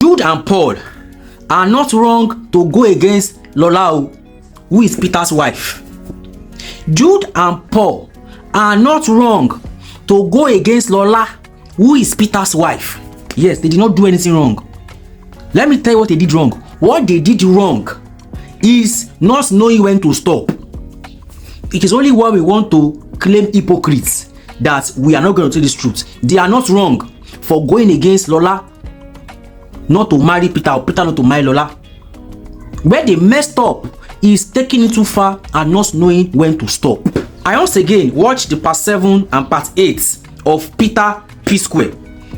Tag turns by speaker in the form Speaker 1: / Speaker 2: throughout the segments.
Speaker 1: Jude and Paul are not wrong to go against Lola, who is Peter's wife. Jude and Paul are not wrong to go against Lola, who is Peter's wife. Yes, they did not do anything wrong. Let me tell you what they did wrong. What they did wrong is not knowing when to stop. It is only when we want to claim hypocrites that we are not going to tell this truth. They are not wrong for going against Lola not to marry Peter, or Peter not to marry Lola. Where they messed up is taking it too far and not knowing when to stop. I once again watched the part 7 and part 8 of Peter Psquare.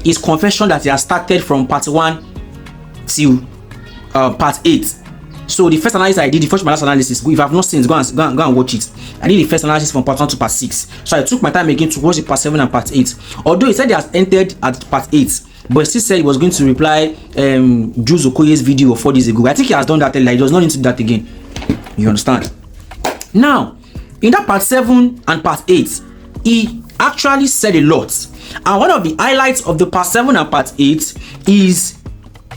Speaker 1: His confession that he has started from part 1 till part 8. So the first analysis I did, the first analysis, if you have not seen it, go and watch it. I did the first analysis from part 1 to part 6. So I took my time again to watch the part 7 and part 8. Although he said he has entered at part 8, but he still said he was going to reply Jude Okoye's video of 4 days ago. I think he has done that earlier. He does not need to do that again. You understand? Now, in that part 7 and part 8, he actually said a lot. And one of the highlights of the part 7 and part 8 is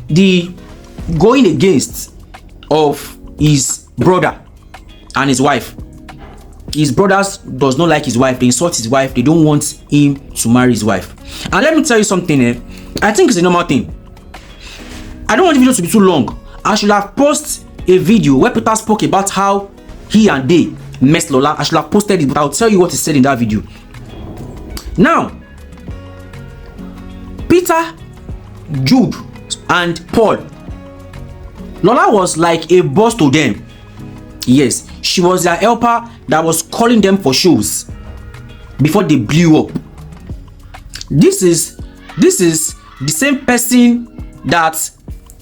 Speaker 1: the going against of his brother and his wife. His brothers does not like his wife. They insult his wife. They don't want him to marry his wife. And let me tell you something. I think it's a normal thing. I don't want the video to be too long. I should have posted a video where Peter spoke about how he and they messed Lola. I should have posted it, but I'll tell you what he said in that video. Now, Peter, Jude, and Paul, Lola was like a boss to them. Yes, she was their helper that was calling them for shows before they blew up. This is the same person that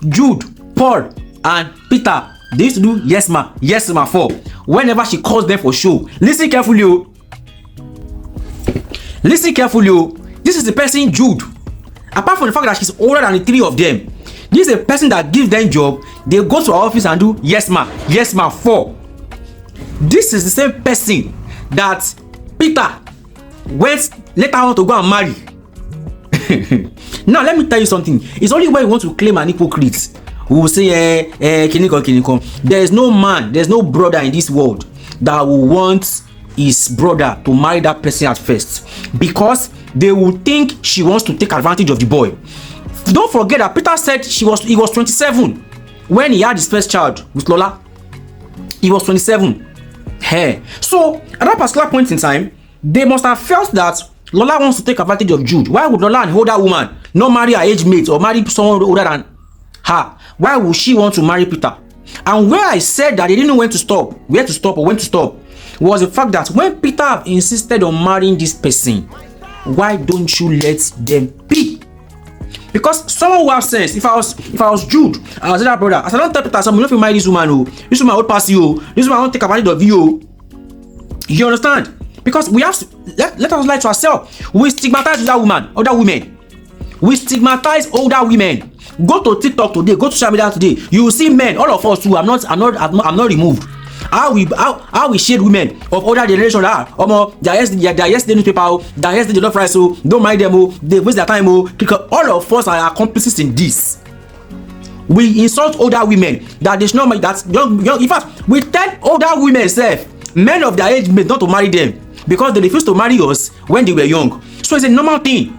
Speaker 1: Jude, Paul, and Peter, they used to do yes ma for whenever she calls them for show. Listen carefully, oh. Listen carefully, oh. This is the person Jude. Apart from the fact that she's older than the 3 of them, this is a person that gives them job. They go to our office and do yes ma for. This is the same person that Peter went later on to go and marry. Now let me tell you something. It's only when you want to claim an hypocrite who will say kinikon. There is no man, there's no brother in this world that will want his brother to marry that person at first, because they will think she wants to take advantage of the boy. Don't forget that Peter said he was 27 when he had his first child with Lola. He was 27. Hey. So at that particular point in time, they must have felt that Lola wants to take advantage of Jude. Why would Lola, an older woman, not marry her age mate or marry someone older than her? Why would she want to marry Peter? And where I said that they didn't know when to stop, where to stop or when to stop, was the fact that when Peter insisted on marrying this person, why don't you let them be? Because someone who has sense, if I was Jude, I was that brother, I said, don't tell Peter, someone, if you marry this woman, oh, this woman will pass you, this woman won't take advantage of you. You understand? Because we have to let us lie to ourselves. We stigmatize older women. We stigmatize older women. Go to TikTok today, go to social media today. You will see men, all of us too. I'm not removed. How we shade women of older generation that they are yesterday newspaper, they are yesterday love rice, so don't mind them, they waste their time, all of us are accomplices in this. We insult older women that they should not marry, that young. In fact, we tell older women men of their age not to marry them because they refused to marry us when they were young. So it's a normal thing.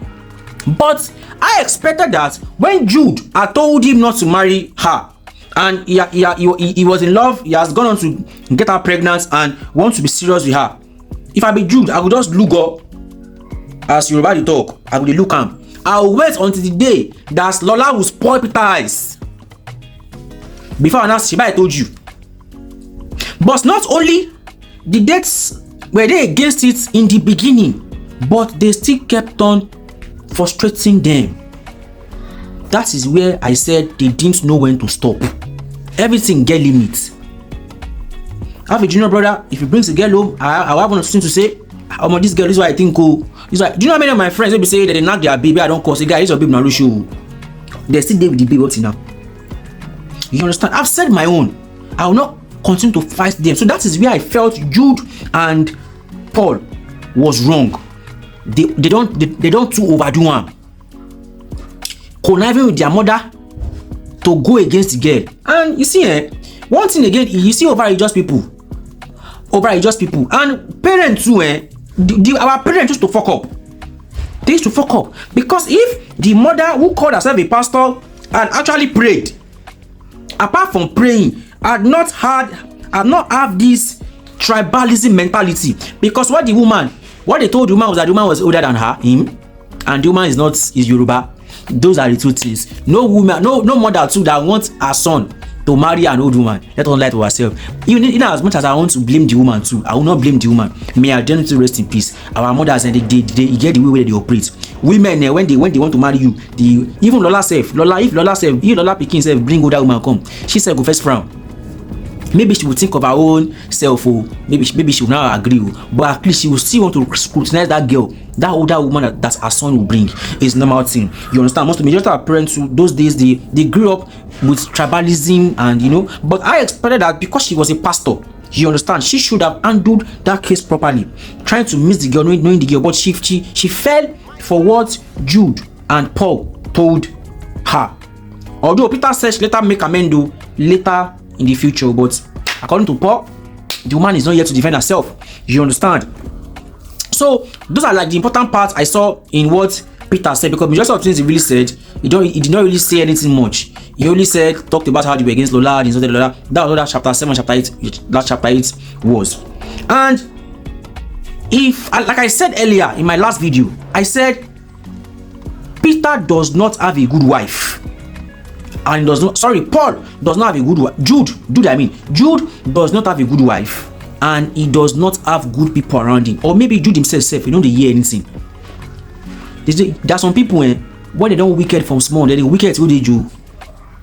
Speaker 1: But I expected that when Jude had told him not to marry her, and he was in love, he has gone on to get her pregnant and wants to be serious with her. If I be Jude, I would just look up as Yoruba dey talk. I would look am. I will wait until the day that Lola will spoil Peter's eyes before I announce Sheba, I told you. But not only the dates were they against it in the beginning, but they still kept on frustrating them. That is where I said they didn't know when to stop. Everything get limits. I have a junior brother. If he brings a girl home, I have nothing to say. This girl, this is what I think. Do you know how many of my friends will be saying that they knock their baby? I don't call. Say, guy, this your baby now. Show. They still there with the baby up till now. You understand? I've said my own. I will not continue to fight them. So that is where I felt Jude and Paul was wrong. They don't too overdo one. Conniving with their mother to go against the girl. And you see, one thing again, you see over religious people, and parents too, our parents used to fuck up. They used to fuck up because if the mother who called herself a pastor and actually prayed, apart from praying, had not have this tribalism mentality, because what they told the woman was that the woman was older than him, and the woman is Yoruba. Those are the two things. No woman, no mother too that wants her son to marry an old woman. Let us lie to ourselves. Even as much as I want to blame the woman too, I will not blame the woman. May her gently rest in peace. Our mothers, and they get the way they operate. Women, when they want to marry you, even Lola Pikin self bring older woman come, she said go first frown. Maybe she will think of her own self, maybe she will not agree, but at least she will still want to scrutinize that girl, that older woman that her son will bring. Is normal thing. You understand? Most of the majority of parents those days they grew up with tribalism, and but I expected that because she was a pastor, you understand, she should have handled that case properly, trying to miss the girl, knowing the girl, but she fell for what Jude and Paul told her. Although Peter said later make amendo later in the future, but according to Paul, the woman is not yet to defend herself. You understand? So those are like the important parts I saw in what Peter said, because majority of things he really said, he did not really say anything much. He only talked about how they were against Lola and Lola. That was what chapter 7, chapter 8, last chapter 8 was. And if, like I said earlier in my last video, I said Peter does not have a good wife. And Paul does not have a good wife. Jude does not have a good wife, and he does not have good people around him. Or maybe Jude himself, they don't hear anything. There are some people when they don't wicked from small, they wicked till they do.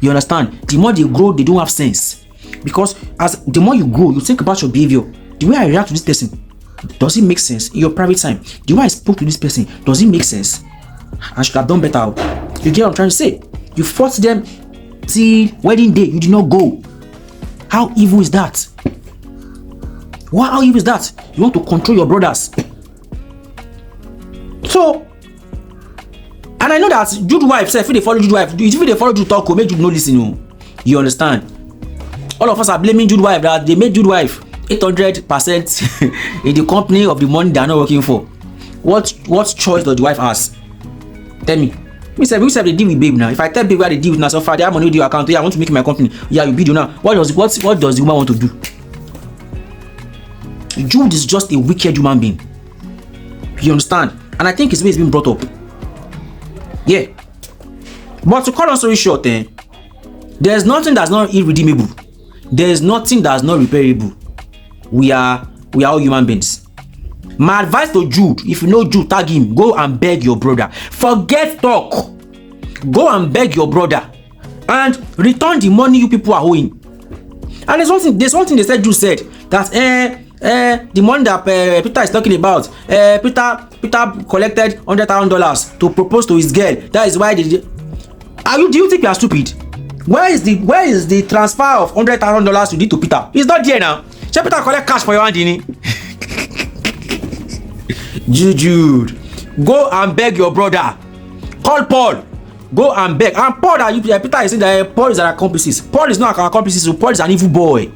Speaker 1: You understand? The more they grow, they don't have sense. Because as the more you grow, you think about your behavior. The way I react to this person, does it make sense in your private time? The way I spoke to this person, does it make sense? I should have done better. You get what I'm trying to say? You forced them till wedding day, you did not go. How evil is that? How evil is that? You want to control your brothers. So, and I know that Jude's wife, if they follow Jude's wife, if they follow Jude talk, make Jude no listen. You understand? All of us are blaming Jude's wife that they made Jude's wife 800% in the company of the money they are not working for. What choice does the wife has? Tell me. We said they deal with babe now. If I tell people they deal with now, so far they have money with your account, I want to make my company. Yeah, you bid now. What does the woman want to do? Jude is just a wicked human being. You understand? And I think his way is being brought up. Yeah. But to cut long story short, there's nothing that's not irredeemable. There's nothing that's not repairable. We are all human beings. My advice to Jude, if you know Jude, tag him. Go and beg your brother. Forget talk. Go and beg your brother and return the money you people are owing. And there's one thing they said. Jude said that the money that Peter is talking about, Peter collected $100,000 to propose to his girl. That is why they did. Do you think you are stupid? Where is the transfer of $100,000 you did to Peter? It's not there now. Shall Peter collect cash for your hand, Dini? Jude, go and beg your brother. Call Paul. Go and beg. And Paul, Peter is saying that Paul is an accomplice. Paul is not an accomplice. So Paul is an evil boy.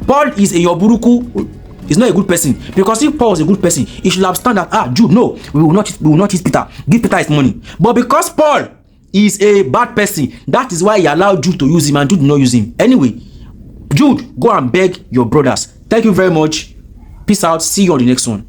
Speaker 1: Paul is a yoburuku. He's not a good person. Because if Paul was a good person, he should have stand that Jude, no, we will not hit Peter. Give Peter his money. But because Paul is a bad person, that is why he allowed Jude to use him, and Jude did not use him. Anyway, Jude, go and beg your brothers. Thank you very much. Peace out. See you on the next one.